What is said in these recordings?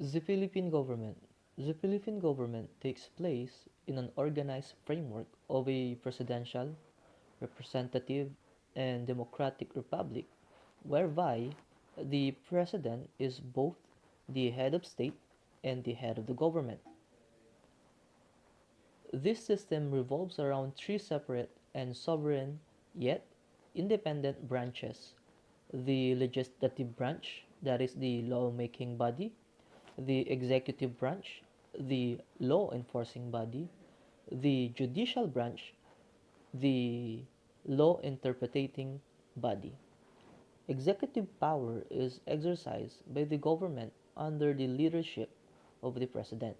The Philippine government. The Philippine government takes place in an organized framework of a presidential, representative, and democratic republic, whereby the president is both the head of state and the head of the government. This system revolves around three separate and sovereign yet independent branches: the legislative branch, that is the lawmaking body; the executive branch, the law enforcing body; the judicial branch, the law interpreting body. Executive power is exercised by the government under the leadership of the president.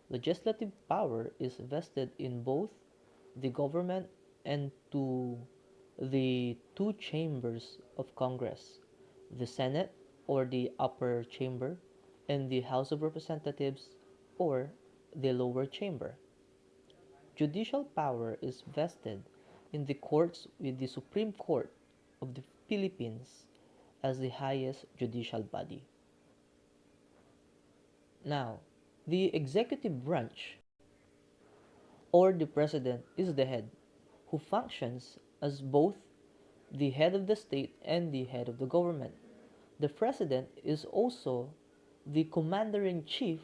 Legislative power is vested in both the government and to the two chambers of Congress, the Senate, or the upper chamber, and the House of Representatives, or the lower chamber. Judicial power is vested in the courts, with the Supreme Court of the Philippines as the highest judicial body. Now, the executive branch, or the president, is the head, who functions as both the head of the state and the head of the government. The president is also the commander in chief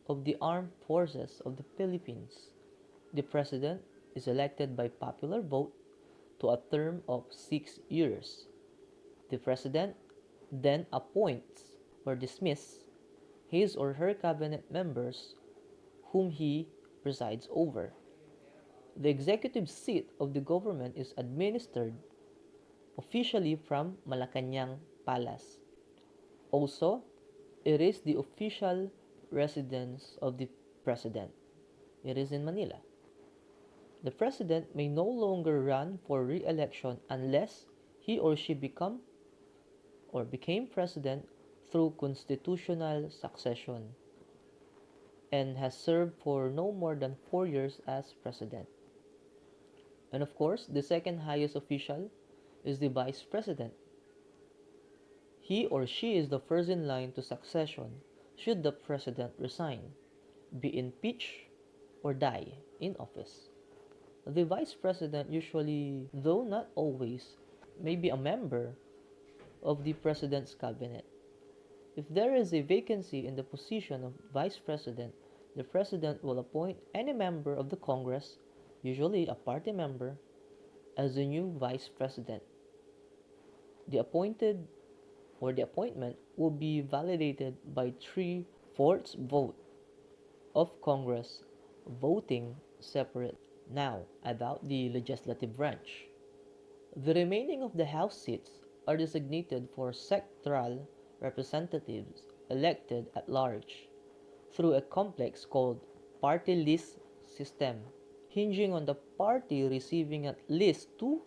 of the armed forces of the Philippines. The president is elected by popular vote to a term of 6 years. The president then appoints or dismisses his or her cabinet members whom he presides over. The executive seat of the government is administered officially from Malacanang Palace. Also, it is the official residence of the president. It is in Manila. The president may no longer run for re-election unless he or she became president through constitutional succession and has served for no more than 4 years as president. And of course, the second highest official is the vice president. He or she is the first in line to succession should the president resign, be impeached, or die in office. The vice president usually, though not always, may be a member of the president's cabinet. If there is a vacancy in the position of vice president, the president will appoint any member of the Congress, usually a party member, as the new vice president. The appointed or the appointment will be validated by three-fourths vote of Congress voting separate. Now, about the legislative branch. The remaining of the House seats are designated for sectoral representatives elected at large through a complex called party list system, hinging on the party receiving at least 2%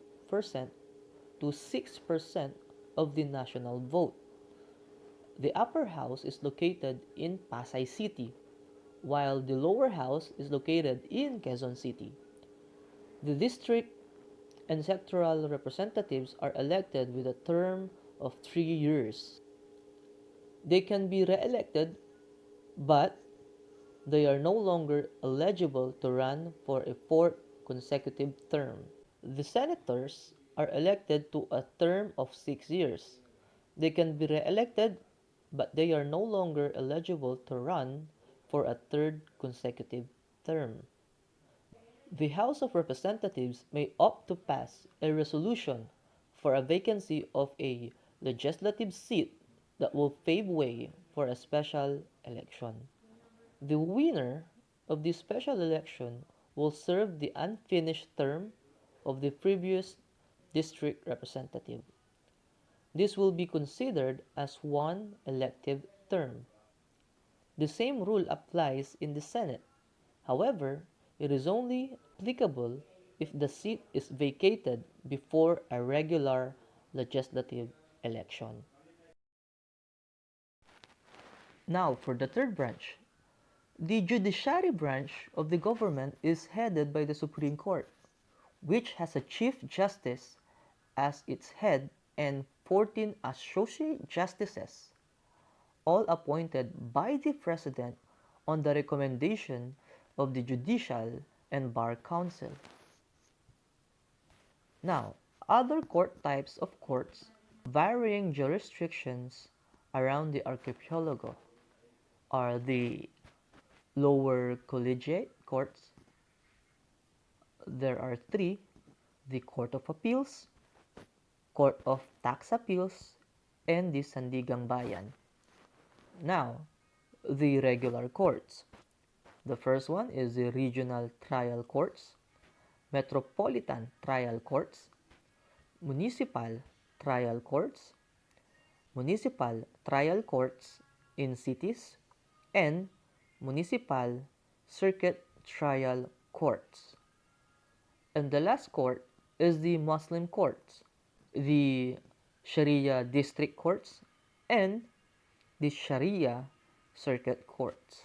to 6% of the national vote. The upper house is located in Pasay City, while the lower house is located in Quezon City. The district and sectoral representatives are elected with a term of 3 years. They can be re-elected, but they are no longer eligible to run for a fourth consecutive term. The senators are elected to a term of 6 years. They can be re-elected, but they are no longer eligible to run for a third consecutive term. The House of Representatives may opt to pass a resolution for a vacancy of a legislative seat that will pave way for a special election. The winner of the special election will serve the unfinished term of the previous district representative. This will be considered as one elective term. The same rule applies in the Senate. However, it is only applicable if the seat is vacated before a regular legislative election. Now, for the third branch. The judiciary branch of the government is headed by the Supreme Court, which has a Chief Justice as its head and 14 associate justices. all appointed by the President on the recommendation of the Judicial and Bar Council. Now, other court types of courts, varying jurisdictions around the archipelago, are the lower collegiate courts. There are three: the Court of Appeals, Court of Tax Appeals, and the Sandigang Bayan. Now, the regular courts. The first one is the regional trial courts, metropolitan trial courts, municipal trial courts, municipal trial courts in cities, and municipal circuit trial courts. And the last court is the Muslim courts, the Sharia district courts, and the Sharia circuit courts.